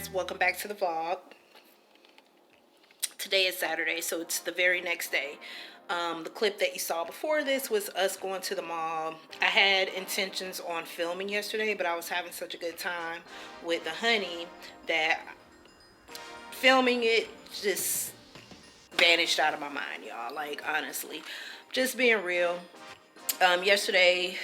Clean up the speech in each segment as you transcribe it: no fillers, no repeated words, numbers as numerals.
Smores, welcome back to the vlog. Today is Saturday, so it's the very next day. The clip that you saw before this was us going to the mall. I had intentions on filming yesterday, but I was having such a good time with the honey that filming it just vanished out of my mind, y'all. Like, honestly, just being real. Yesterday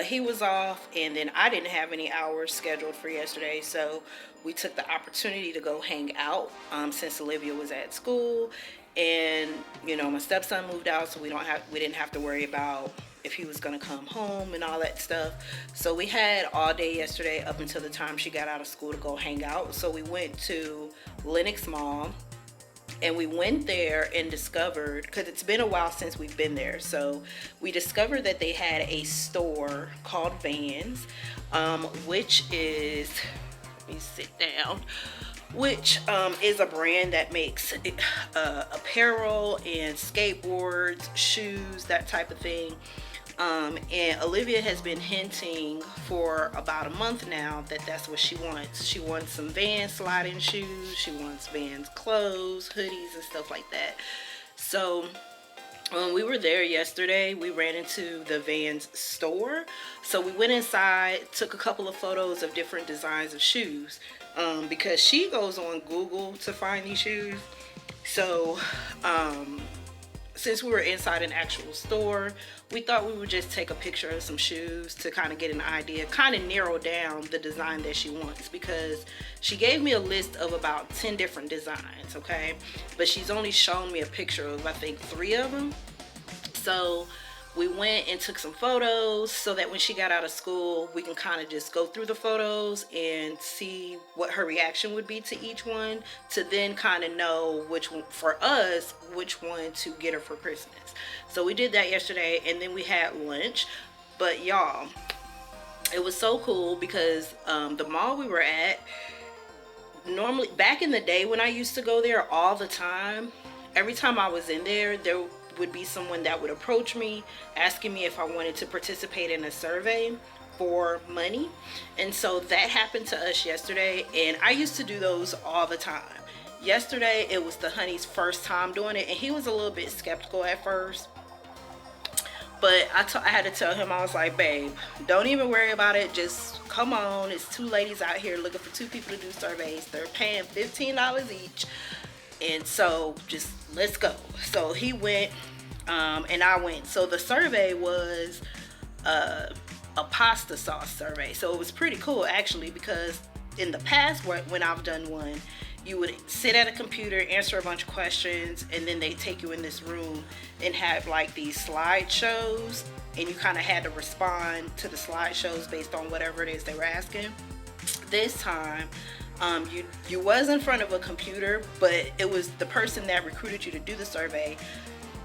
he was off, and then I didn't have any hours scheduled for yesterday, so we took the opportunity to go hang out since Olivia was at school. And you know, my stepson moved out, so we didn't have to worry about if he was gonna come home and all that stuff. So we had all day yesterday up until the time she got out of school to go hang out. So we went to Lenox Mall, and we went there and discovered, because it's been a while since we've been there, so we discovered that they had a store called Vans, which is, let me sit down, which is a brand that makes apparel and skateboards, shoes, that type of thing. And Olivia has been hinting for about a month now that that's what she wants. She wants some Vans sliding shoes. She wants Vans clothes, hoodies, and stuff like that. So when we were there yesterday, we ran into the Vans store. So we went inside, took a couple of photos of different designs of shoes, because she goes on Google to find these shoes. So since we were inside an actual store, we thought we would just take a picture of some shoes to kind of get an idea, kind of narrow down the design that she wants, because she gave me a list of about 10 different designs, okay? But she's only shown me a picture of, I think, 3 of them. So we went and took some photos so that when she got out of school, we can kind of just go through the photos and see what her reaction would be to each one, to then kind of know which one, for us, which one to get her for Christmas. So we did that yesterday, and then we had lunch. But y'all, it was so cool because the mall we were at, normally back in the day when I used to go there all the time, every time I was in there would be someone that would approach me asking me if I wanted to participate in a survey for money. And so that happened to us yesterday, and I used to do those all the time. Yesterday it was the honey's first time doing it, and he was a little bit skeptical at first, but I had to tell him, I was like, babe, don't even worry about it, just come on. It's 2 ladies out here looking for 2 people to do surveys. They're paying $15 each, and so just let's go. So he went, and I went. So the survey was a pasta sauce survey. So it was pretty cool actually, because in the past when I've done one, you would sit at a computer, answer a bunch of questions, and then they take you in this room and have like these slideshows, and you kind of had to respond to the slideshows based on whatever it is they were asking. This time you was in front of a computer, but it was the person that recruited you to do the survey.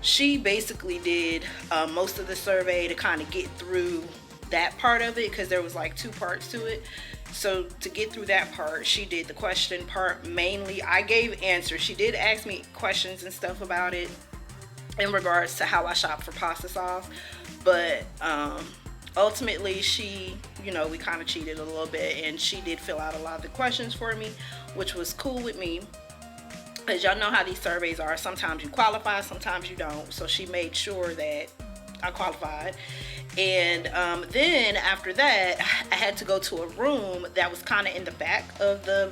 She basically did most of the survey to kind of get through that part of it, because there was like 2 parts to it. So to get through that part, she did the question part mainly. I gave answers. She did ask me questions and stuff about it in regards to how I shop for pasta sauce, but ultimately she, you know, we kind of cheated a little bit, and she did fill out a lot of the questions for me, which was cool with me, because y'all know how these surveys are. Sometimes you qualify, sometimes you don't. So she made sure that I qualified. And then after that, I had to go to a room that was kind of in the back of the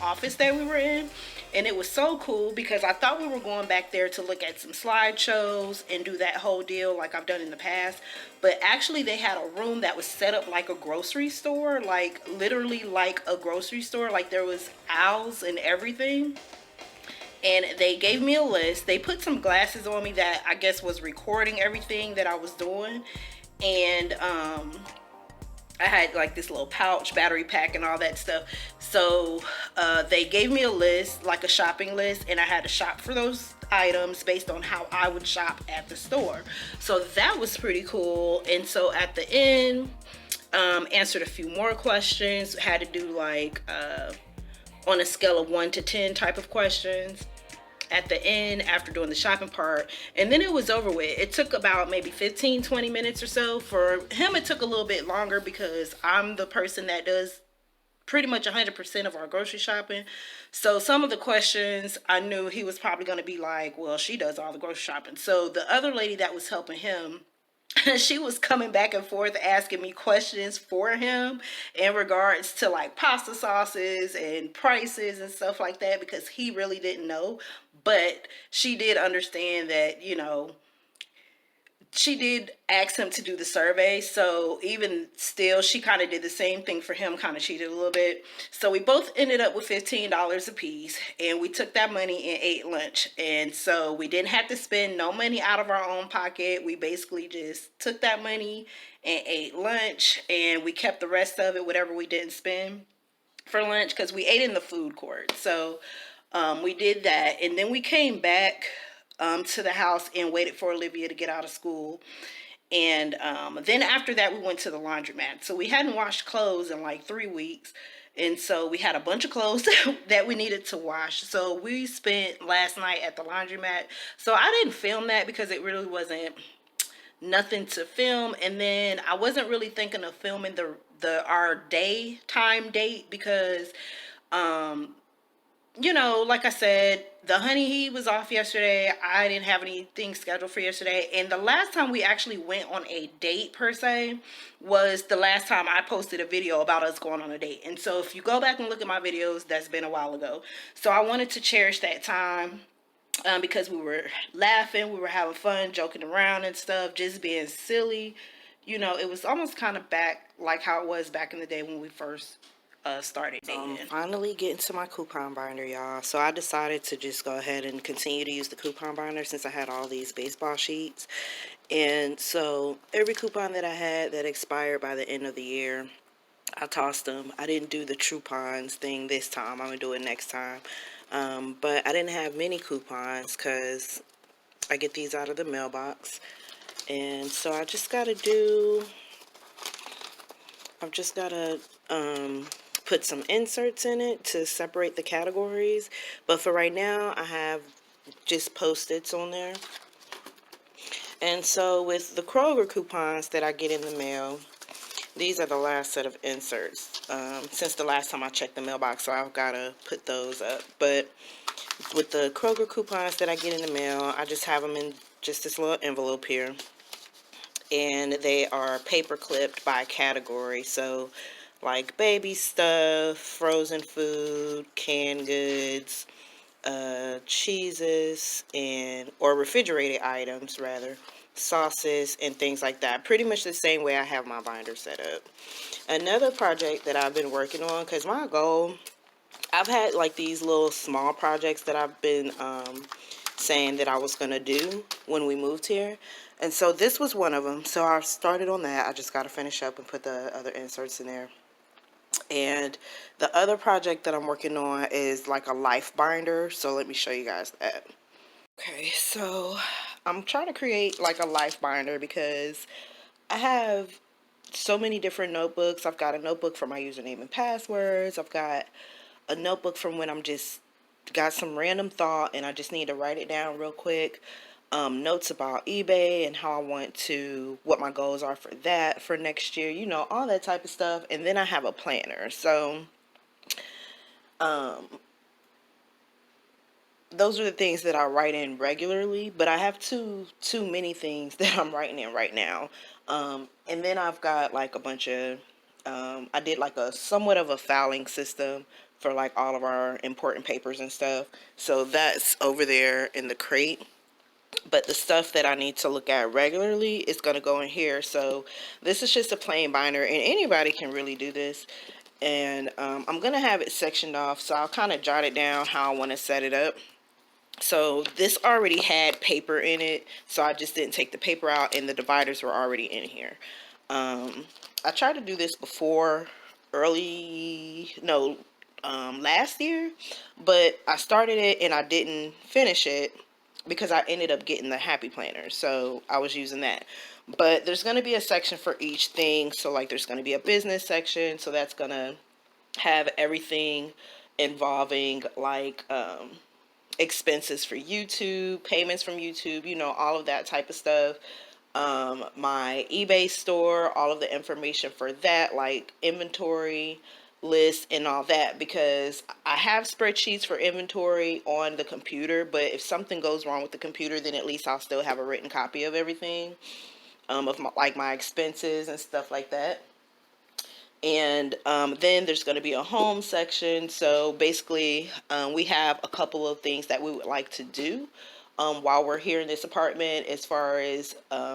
office that we were in. And it was so cool because I thought we were going back there to look at some slideshows and do that whole deal like I've done in the past. But actually they had a room that was set up like a grocery store, like literally like a grocery store. Like there was aisles and everything. And they gave me a list. They put some glasses on me that I guess was recording everything that I was doing. And I had like this little pouch, battery pack, and all that stuff. So they gave me a list, like a shopping list, and I had to shop for those items based on how I would shop at the store. So that was pretty cool. And so at the end, answered a few more questions. Had to do like on a scale of 1 to 10 type of questions at the end after doing the shopping part, and then it was over with. It took about maybe 15-20 minutes or so. For him it took a little bit longer because I'm the person that does pretty much 100% of our grocery shopping. So some of the questions I knew he was probably going to be like, well, she does all the grocery shopping. So the other lady that was helping him, she was coming back and forth asking me questions for him in regards to like pasta sauces and prices and stuff like that, because he really didn't know. But she did understand that, you know, she did ask him to do the survey. So even still, she kind of did the same thing for him, kind of cheated a little bit. So we both ended up with $15 a piece, and we took that money and ate lunch. And so we didn't have to spend no money out of our own pocket. We basically just took that money and ate lunch, and we kept the rest of it, whatever we didn't spend, for lunch, because we ate in the food court. So we did that, and then we came back to the house and waited for Olivia to get out of school. And then after that, we went to the laundromat. So we hadn't washed clothes in like 3 weeks. And so we had a bunch of clothes that we needed to wash. So we spent last night at the laundromat. So I didn't film that because it really wasn't nothing to film. And then I wasn't really thinking of filming our daytime date because you know, like I said, the honey, he was off yesterday. I didn't have anything scheduled for yesterday. And the last time we actually went on a date, per se, was the last time I posted a video about us going on a date. And so if you go back and look at my videos, that's been a while ago. So I wanted to cherish that time because we were laughing, we were having fun, joking around and stuff, just being silly. You know, it was almost kind of back like how it was back in the day when we first started dating. Finally getting to my coupon binder, y'all. So I decided to just go ahead and continue to use the coupon binder since I had all these baseball sheets. And so every coupon that I had that expired by the end of the year, I tossed them. I didn't do the Troupons thing this time. I'm going to do it next time. But I didn't have many coupons because I get these out of the mailbox. And so I've just got to put some inserts in it to separate the categories. But for right now, I have just Post-its on there. And so with the Kroger coupons that I get in the mail, these are the last set of inserts since the last time I checked the mailbox, so I've got to put those up. But with the Kroger coupons that I get in the mail, I just have them in just this little envelope here. And they are paper clipped by category. So like baby stuff, frozen food, canned goods, cheeses, or refrigerated items rather, sauces and things like that. Pretty much the same way I have my binder set up. Another project that I've been working on, because my goal, I've had like these little small projects that I've been saying that I was going to do when we moved here. And so this was one of them. So I started on that. I just got to finish up and put the other inserts in there. And the other project that I'm working on is like a life binder. So let me show you guys that. Okay, so I'm trying to create like a life binder because I have so many different notebooks. I've got a notebook for my username and passwords. I've got a notebook from when I'm just got some random thought and I just need to write it down real quick. Notes about eBay and how I want to, what my goals are for that for next year, you know, all that type of stuff. And then I have a planner. So those are the things that I write in regularly, but I have too many things that I'm writing in right now. And then I've got like a bunch of I did like a somewhat of a filing system for like all of our important papers and stuff. So that's over there in the crate. But the stuff that I need to look at regularly is going to go in here. So this is just a plain binder, and anybody can really do this. And I'm going to have it sectioned off, so I'll kind of jot it down how I want to set it up. So this already had paper in it, so I just didn't take the paper out, and the dividers were already in here. I tried to do this before last year, but I started it and I didn't finish it because I ended up getting the Happy Planner, so I was using that. But there's going to be a section for each thing, so like there's going to be a business section, so that's going to have everything involving like expenses for YouTube, payments from YouTube, you know, all of that type of stuff. My eBay store, all of the information for that, like inventory, list and all that, because I have spreadsheets for inventory on the computer, but if something goes wrong with the computer, then at least I'll still have a written copy of everything, of my expenses and stuff like that. And then there's going to be a home section. So basically, we have a couple of things that we would like to do while we're here in this apartment, as far as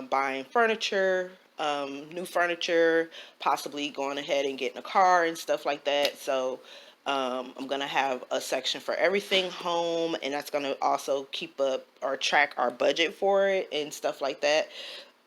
buying furniture, new furniture, possibly going ahead and getting a car and stuff like that. So I'm going to have a section for everything home, and that's going to also keep up or track our budget for it and stuff like that.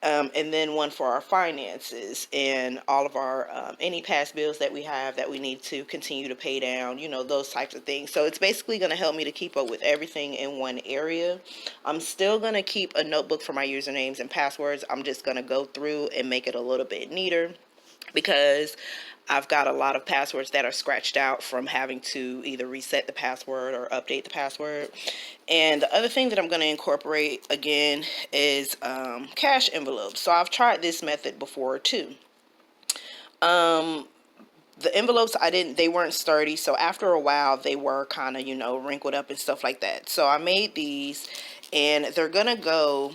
And then one for our finances and all of our any past bills that we have that we need to continue to pay down, you know, those types of things. So it's basically going to help me to keep up with everything in one area. I'm still going to keep a notebook for my usernames and passwords. I'm just going to go through and make it a little bit neater, because I've got a lot of passwords that are scratched out from having to either reset the password or update the password. And the other thing that I'm going to incorporate again is cash envelopes. So I've tried this method before too. The envelopes, they weren't sturdy, so after a while they were kind of, you know, wrinkled up and stuff like that. So I made these, and they're going to go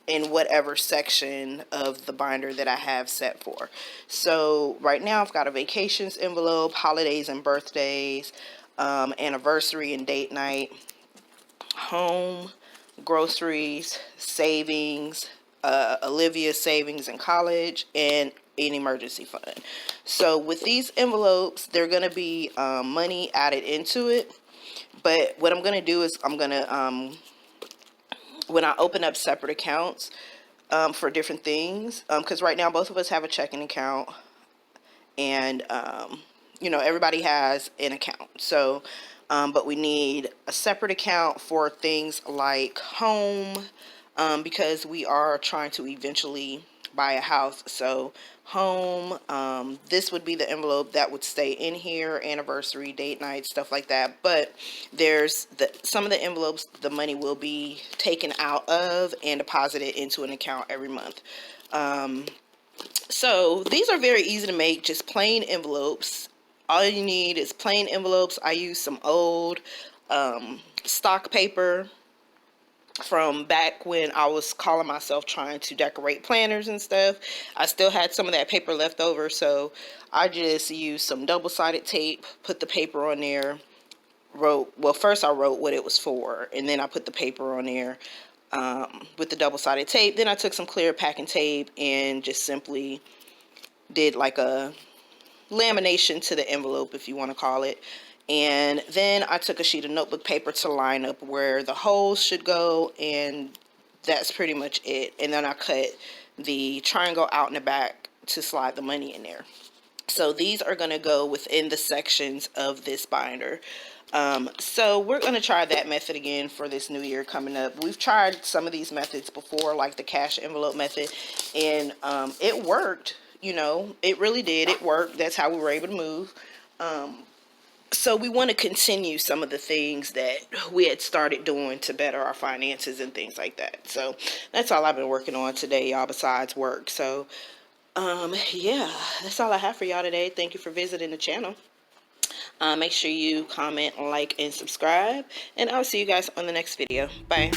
in whatever section of the binder that I have set for. So right now I've got a vacations envelope, holidays and birthdays, anniversary and date night, home, groceries, savings, Olivia's savings in college, and an emergency fund. So with these envelopes, they're going to be money added into it. But what I'm going to do is I'm going to when I open up separate accounts for different things, because right now both of us have a checking account, and you know, everybody has an account. So but we need a separate account for things like home, because we are trying to eventually buy a house. So home, this would be the envelope that would stay in here, anniversary, date night, stuff like that. But there's some of the envelopes the money will be taken out of and deposited into an account every month. So these are very easy to make, just plain envelopes. All you need is plain envelopes. I use some old stock paper from back when I was calling myself trying to decorate planners and stuff. I still had some of that paper left over, so I just used some double-sided tape, put the paper on there, first I wrote what it was for, and then I put the paper on there with the double-sided tape. Then I took some clear packing tape and just simply did like a lamination to the envelope, if you want to call it. And then I took a sheet of notebook paper to line up where the holes should go, and that's pretty much it. And then I cut the triangle out in the back to slide the money in there. So these are going to go within the sections of this binder. So we're going to try that method again for this new year coming up. We've tried some of these methods before, like the cash envelope method, and it worked. You know, it really did. It worked. That's how we were able to move. So we want to continue some of the things that we had started doing to better our finances and things like that. So that's all I've been working on today, y'all, besides work. So, yeah, that's all I have for y'all today. Thank you for visiting the channel. Make sure you comment, like, and subscribe. And I'll see you guys on the next video. Bye.